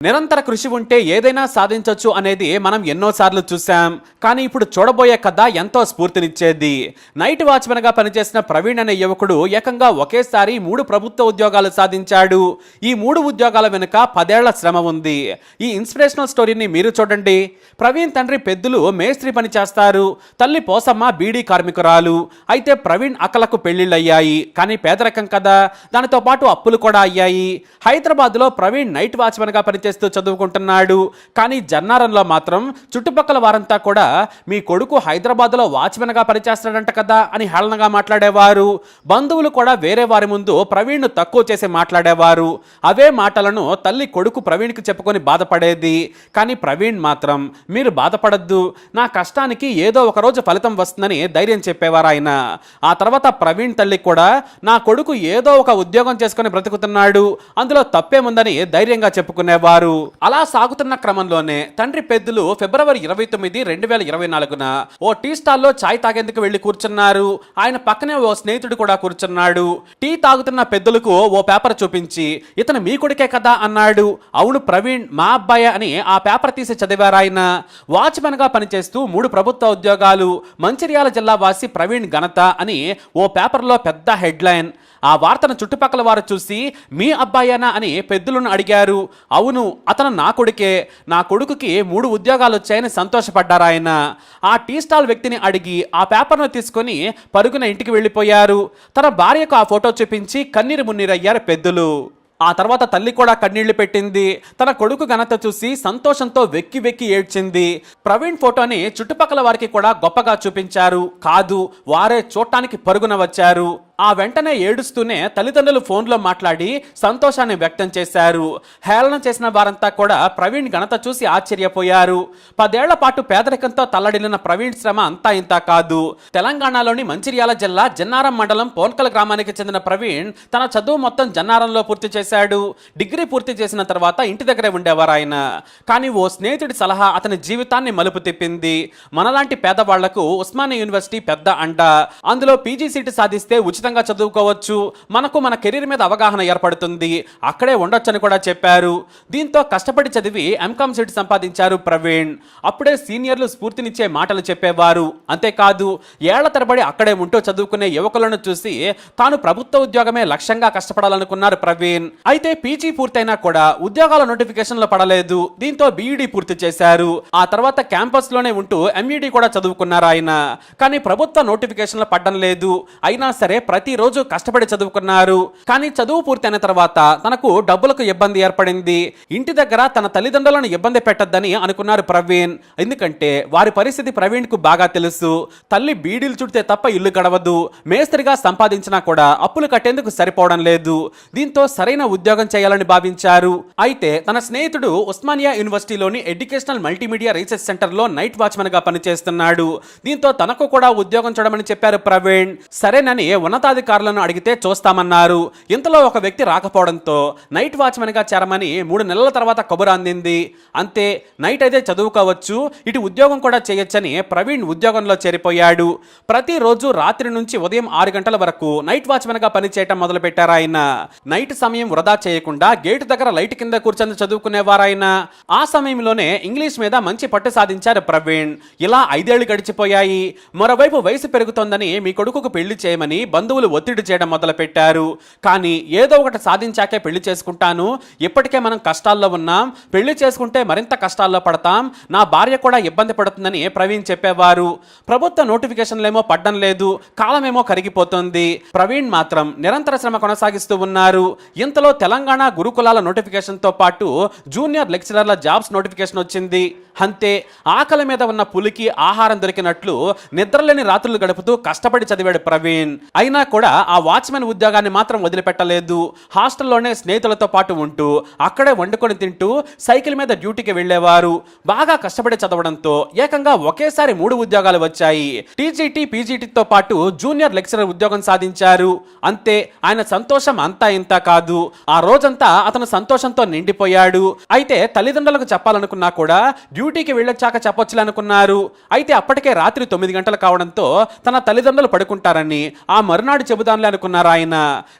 నిరంతర కృషి ఉంటే ఏదైనా సాధించొచ్చు అనేది మనం ఎన్నోసార్లు చూసాం. కానీ ఇప్పుడు చూడబోయే కథ ఎంతో స్ఫూర్తినిచ్చేది. నైట్ వాచ్మెన్ గా పనిచేసిన ప్రవీణ్ అనే యువకుడు ఏకంగా ఒకేసారి 3 ప్రభుత్వ ఉద్యోగాలు సాధించాడు. ఈ 3 ఉద్యోగాల వెనుక 10 ఏళ్ల శ్రమ ఉంది. ఈ ఇన్స్పిరేషనల్ స్టోరీని మీరు చూడండి. ప్రవీణ్ తండ్రి పెద్దులు మేస్త్రి పని చేస్తారు. తల్లి పోసమ్మ బీడీ కార్మికురాలు. అయితే ప్రవీణ్ అక్కలకు పెళ్లిళ్ళయ్యాయి. కానీ పేదరికం కదా, దానితో పాటు అప్పులు కూడా అయ్యాయి. హైదరాబాద్లో ప్రవీణ్ నైట్ వాచ్మెన్ గా చేస్తూ చదువుకుంటున్నాడు. కానీ జన్నారంలో మాత్రం చుట్టుపక్కల వారంతా కూడా మీ కొడుకు హైదరాబాద్లో వాచ్మెన్ గా పనిచేస్తాడంట కదా అని హేళనగా మాట్లాడేవారు. బంధువులు కూడా వేరే వారి ముందు ప్రవీణ్ తక్కువ చేసి మాట్లాడేవారు. అవే మాటలను తల్లి కొడుకు ప్రవీణ్కి చెప్పుకొని బాధపడేది. కానీ ప్రవీణ్ మాత్రం మీరు బాధపడద్దు, నా కష్టానికి ఏదో ఒక రోజు ఫలితం వస్తుందని ధైర్యం చెప్పేవారు ఆయన. ఆ తర్వాత ప్రవీణ్ తల్లి కూడా నా కొడుకు ఏదో ఒక ఉద్యోగం చేసుకుని బ్రతుకుతున్నాడు, అందులో తప్పేముందని ధైర్యంగా చెప్పుకునేవారు. అలా సాగుతున్న క్రమంలోనే తండ్రి పెద్దలు ఫిబ్రవరి 29, 2024న ఓ టీ స్టాల్లో చాయ్ తాగేందుకు వెళ్లి కూర్చున్నారు. ఆయన పక్కనే ఓ స్నేహితుడు కూడా కూర్చున్నాడు. టీ తాగుతున్న పెద్దలకు ఓ పేపర్ చూపించి ఇతను మీ కొడుకే కదా అన్నాడు. అవును ప్రవీణ్ మా అబ్బాయి అని ఆ పేపర్ తీసి చదివారు ఆయన. వాచ్మెన్ గా పనిచేస్తూ 3 ప్రభుత్వ ఉద్యోగాలు, మంచిర్యాల జిల్లా వాసి ప్రవీణ్ ఘనత అని ఓ పేపర్లో పెద్ద హెడ్లైన్. ఆ వార్తను చుట్టుపక్కల వారు చూసి మీ అబ్బాయేనా అని పెద్దలను అడిగారు. అవును అతను నా కొడుకే, నా కొడుకుకి 3 ఉద్యోగాలు వచ్చాయని సంతోషపడ్డారు ఆయన. ఆ టీ స్టాల్ వ్యక్తిని అడిగి ఆ పేపర్ను తీసుకొని పరుగున ఇంటికి వెళ్ళిపోయారు. తన భార్యకు ఆ ఫోటో చూపించి కన్నీరు మున్నీరయ్యారు పెద్దలు. ఆ తర్వాత తల్లి కూడా కన్నీళ్లు పెట్టింది. తన కొడుకు ఘనత చూసి సంతోషంతో వెక్కి వెక్కి ఏడ్చింది. ప్రవీణ్ ఫోటోని చుట్టుపక్కల వారికి కూడా గొప్పగా చూపించారు. కాదు, వారే చూడటానికి పరుగున వచ్చారు. ఆ వెంటనే ఏడుస్తూనే తల్లిదండ్రులు ఫోన్లో మాట్లాడి సంతోషాన్ని వ్యక్తం చేశారు. హేళన చేసిన వారంతా కూడా ప్రవీణ్ ఘనత చూసి ఆశ్చర్యపోయారు. 10 ఏళ్ల పాటు పేదరికంతో తల్లడిల్లిన ప్రవీణ్ శ్రమ అంతా ఇంతా కాదు. తెలంగాణలోని మంచిర్యాల జిల్లా జన్నారం మండలం పోన్కల్ గ్రామానికి చెందిన ప్రవీణ్ తన చదువు మొత్తం జన్నారంలో పూర్తి చేశాడు. డిగ్రీ పూర్తి చేసిన తర్వాత ఇంటి దగ్గరే ఉండేవారు ఆయన. కానీ ఓ స్నేహితుడి సలహా అతని జీవితాన్ని మలుపు తిప్పింది. మనలాంటి పేదవాళ్లకు ఉస్మానియా యూనివర్సిటీ పెద్ద అండ. అందులో పీజీ సీటు సాధిస్తే ఉచితంగా చదువుకోవచ్చు, మనకు మన కెరీర్ మీద అవగాహన ఏర్పడుతుంది, అక్కడే ఉండొచ్చని కూడా చెప్పారు. దీంతో కష్టపడి చదివి ఎంకామ్ సీట్ సంపాదించారు ప్రవీణ్. అప్పుడే సీనియర్లు స్ఫూర్తినిచ్చే మాటలు చెప్పేవారు. అంతేకాదు ఏళ్ల తరబడి అక్కడే ఉంటూ చదువుకునే యువకులను చూసి తాను ప్రభుత్వ ఉద్యోగమే లక్ష్యంగా కష్టపడాలనుకున్నారు ప్రవీణ్. అయితే పీజీ పూర్తయినా కూడా ఉద్యోగాల నోటిఫికేషన్లు పడలేదు. దీంతో బీఈడీ పూర్తి చేశారు. ఆ తర్వాత క్యాంపస్ లోనే ఉంటూ ఎంఈడీ కూడా చదువుకున్నారు ఆయన. కానీ ప్రభుత్వ నోటిఫికేషన్లు పడ్డం లేదు. అయినా సరే ప్రతిరోజు కష్టపడి చదువుకున్నారు. కానీ చదువు పూర్తయిన తర్వాత తనకు డబ్బులకు ఇబ్బంది ఏర్పడింది. ఇంటి దగ్గర తన తల్లిదండ్రులను ఇబ్బంది పెట్టద్దని అనుకున్నారు ప్రవీణ్. ఎందుకంటే వారి పరిస్థితి ప్రవీణ్ కు బాగా తెలుసు. తల్లి బీడీలు చుడితే తప్ప ఇల్లు గడవదు. మేస్త్రిగా సంపాదించినా కూడా అప్పులు కట్టేందుకు సరిపోవడం లేదు. దీంతో సరైన ఉద్యోగం చేయాలని భావించారు. అయితే తన స్నేహితుడు ఉస్మానియా యూనివర్సిటీలోని ఎడ్యుకేషనల్ మల్టీమీడియా రీసెర్చ్ సెంటర్ లో నైట్ వాచ్మెన్ గా పనిచేస్తున్నాడు. దీంతో తనకు కూడా ఉద్యోగం చూడమని చెప్పారు ప్రవీణ్. సరేనని ఉన్నతాధికారులను అడిగితే చూస్తామన్నారు. ఇంతలో ఒక వ్యక్తి రాకపోవడంతో నైట్ వాచ్మెన్ గా చేరమని 3 నెలల తర్వాత కబురు అందింది. అంతే, నైట్ అయితే చదువుకోవచ్చు, ఇటు ఉద్యోగం కూడా చేయొచ్చని ప్రవీణ్ ఉద్యోగంలో చేరిపోయాడు. ప్రతిరోజు రాత్రి నుంచి ఉదయం 6 గంటల వరకు నైట్ వాచ్మెన్ గా పనిచేయటం మొదలు పెట్టారు ఆయన. నైట్ సమయం వృధా చేయకుండా గేటు దగ్గర లైట్ కింద కూర్చొని చదువుకునేవారు ఆయన. ఆ సమయంలోనే ఇంగ్లీష్ మీద మంచి పట్టు సాధించారు ప్రవీణ్. ఇలా 5 ఏళ్లు గడిచిపోయాయి. మరోవైపు వయసు పెరుగుతోందని మీ కొడుకుకు పెళ్లి చేయమని బంధువులు ఒత్తిడి చేయడం మొదలు పెట్టారు. కానీ ఏదో ఒకటి సాధించాకే పెళ్లి చేసుకుంటాను, ఇప్పటికే మనం కష్టాల్లో ఉన్నాం, పెళ్లి చేసుకుంటే మరింత కష్టాల్లో పడతాం, నా భార్య కూడా ఇబ్బంది పడుతుందని ప్రవీణ్ చెప్పేవారు. ప్రభుత్వ నోటిఫికేషన్లేమో పడ్డం లేదు, కాలమేమో కరిగిపోతుంది. ప్రవీణ్ మాత్రం నిరంతర శ్రమ కొనసాగిస్తూ ఉన్నారు. ఇంతలో తెలంగాణ గురుకులాల నోటిఫికేషన్ తో పాటు జూనియర్ లెక్చరర్ల జాబ్స్ నోటిఫికేషన్ వచ్చింది. అంతే, ఆకలి మీద ఉన్న పులికి ఆహారం దొరికినట్లు నిద్రలేని రాత్రులు గడుపుతూ కష్టపడి చదివాడు ప్రవీణ్. అయినా కూడా ఆ వాచ్మెన్ ఉద్యోగాన్ని మాత్రం వదిలిపెట్టలేదు. హాస్టల్లోనే స్నేహితులతో పాటు ఉంటూ అక్కడే వండుకొని తింటూ సైకిల్ మీద డ్యూటీకి వెళ్లేవారు. బాగా కష్టపడి చదవడంతో ఏకంగా ఒకేసారి 3 ఉద్యోగాలు వచ్చాయి. టీజీటీ పీజీటీతో పాటు జూనియర్ లెక్చరర్ ఉద్యోగం సాధించారు. అంతే, ఆయన సంతోషం అంతా ఇంతా కాదు. ఆ రోజంతా అతను సంతోషంతో నిండిపోయాడు. అయితే తల్లిదండ్రులకు చెప్పాలనుకున్నా కూడా డ్యూటీకి వెళ్ళొచ్చాక చెప్పొచ్చులే అనుకున్నారు. అయితే అప్పటికే రాత్రి 9 గంటలు కావడంతో తన తల్లిదండ్రులు పడుకుంటారని ఆ మరునాడు మర్నాడు చెబుదాంలే అనుకున్నారు ఆయన.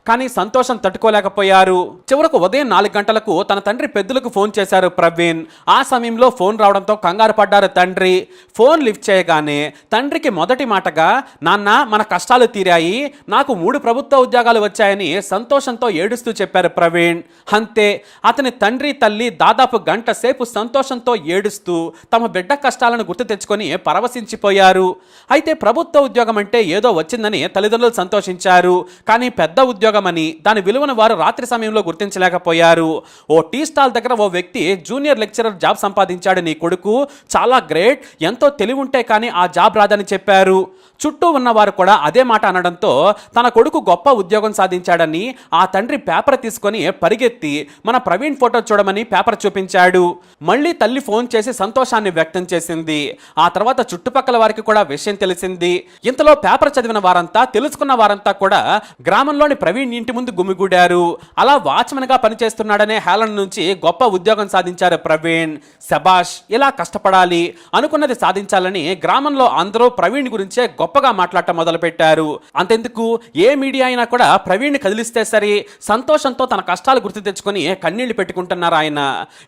కానీ సంతోషం తట్టుకోలేకపోయారు. చివరకు ఉదయం 4 గంటలకు తన తండ్రి పెద్దలకు ఫోన్ చేశారు ప్రవీణ్. ఆ సమయంలో ఫోన్ రావడంతో కంగారు పడ్డారు తండ్రి. ఫోన్ లిఫ్ట్ చేయగానే తండ్రికి మొదటి మాటగా, నాన్న మన కష్టాలు తీరాయి, నాకు 3 ప్రభుత్వ ఉద్యోగాలు వచ్చాయని సంతోషంతో ఏడుస్తూ చెప్పారు ప్రవీణ్. అంతే, అతని తండ్రి తల్లి దాదాపు గంట సేపు సంతోషంతో ఏడుస్తూ తమ బిడ్డ కష్టాలను గుర్తు తెచ్చుకొని పరవశించిపోయారు. అయితే ప్రభుత్వ ఉద్యోగం అంటే ఏదో వచ్చిందని తల్లిదండ్రులు సంతోషించారు. కానీ పెద్ద ఉద్యోగం అని దాని విలువను వారు రాత్రి సమయంలో గుర్తించలేకపోయారు. ఓ టీ స్టాల్ దగ్గర ఓ వ్యక్తి జూనియర్ లెక్చరర్ జాబ్ సంపాదించాడు నీ కొడుకు, చాలా గ్రేట్, ఎంతో తెలివి ఉంటే కానీ ఆ జాబ్ రాదని చెప్పారు. చుట్టూ ఉన్నవారు కూడా అదే మాట అనడంతో తన కొడుకు గొప్ప ఉద్యోగం సాధించాడని ఆ తండ్రి పేపర్ తీసుకొని పరిగెత్తి మన ప్రవీణ్ ఫోటో చూడమని పేపర్ చూపించాడు. మళ్ళీ తల్లి ఫోన్ చేసి సంతోషాన్ని వ్యక్తం చేసింది. ఆ తర్వాత చుట్టుపక్కల వారికి కూడా విషయం తెలిసింది. ఇంతలో పేపర్ చదివిన వారంతా, తెలుసుకున్న వారంతా కూడా గ్రామంలోని ప్రవీణ్ ఇంటి ముందు గుమిగూడారు. అలా వాచ్మెన్ గా పనిచేస్తున్నాడనే హేళన నుంచి గొప్ప ఉద్యోగం సాధించారు ప్రవీణ్. శబాష్, ఇలా కష్టపడాలి, అనుకున్నది సాధించాలని గ్రామంలో అందరూ ప్రవీణ్ గురించే గొప్పగా మాట్లాడటం మొదలుపెట్టారు. అంతెందుకు, ఏ మీడియా అయినా కూడా ప్రవీణ్ కదిలిస్తే సరి సంతోషంతో తన కష్టాలు గుర్తు తెచ్చుకొని కన్నీళ్లు పెట్టుకుంటున్నారు ఆయన.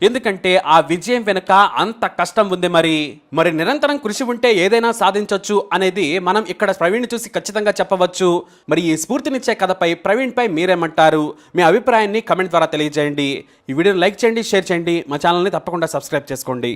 ఎందుకంటే ఆ విజయం వెనుక అంత కష్టం ఉంది. మరి నిరంతరం కృషి ఉంటే ఏదైనా సాధించవచ్చు అనేది మనం ఇక్కడ ప్రవీణ్ చూసి ఖచ్చితంగా చెప్పవచ్చు. మరి ఈ స్ఫూర్తినిచ్చే కథపై ప్రవీణ్ పై మీరేమంటారు? మీ అభిప్రాయాన్ని కమెంట్ ద్వారా తెలియజేయండి. ఈ వీడియోని లైక్ చేయండి, షేర్ చేయండి, మా ఛానల్ని తప్పకుండా సబ్స్క్రైబ్ చేసుకోండి.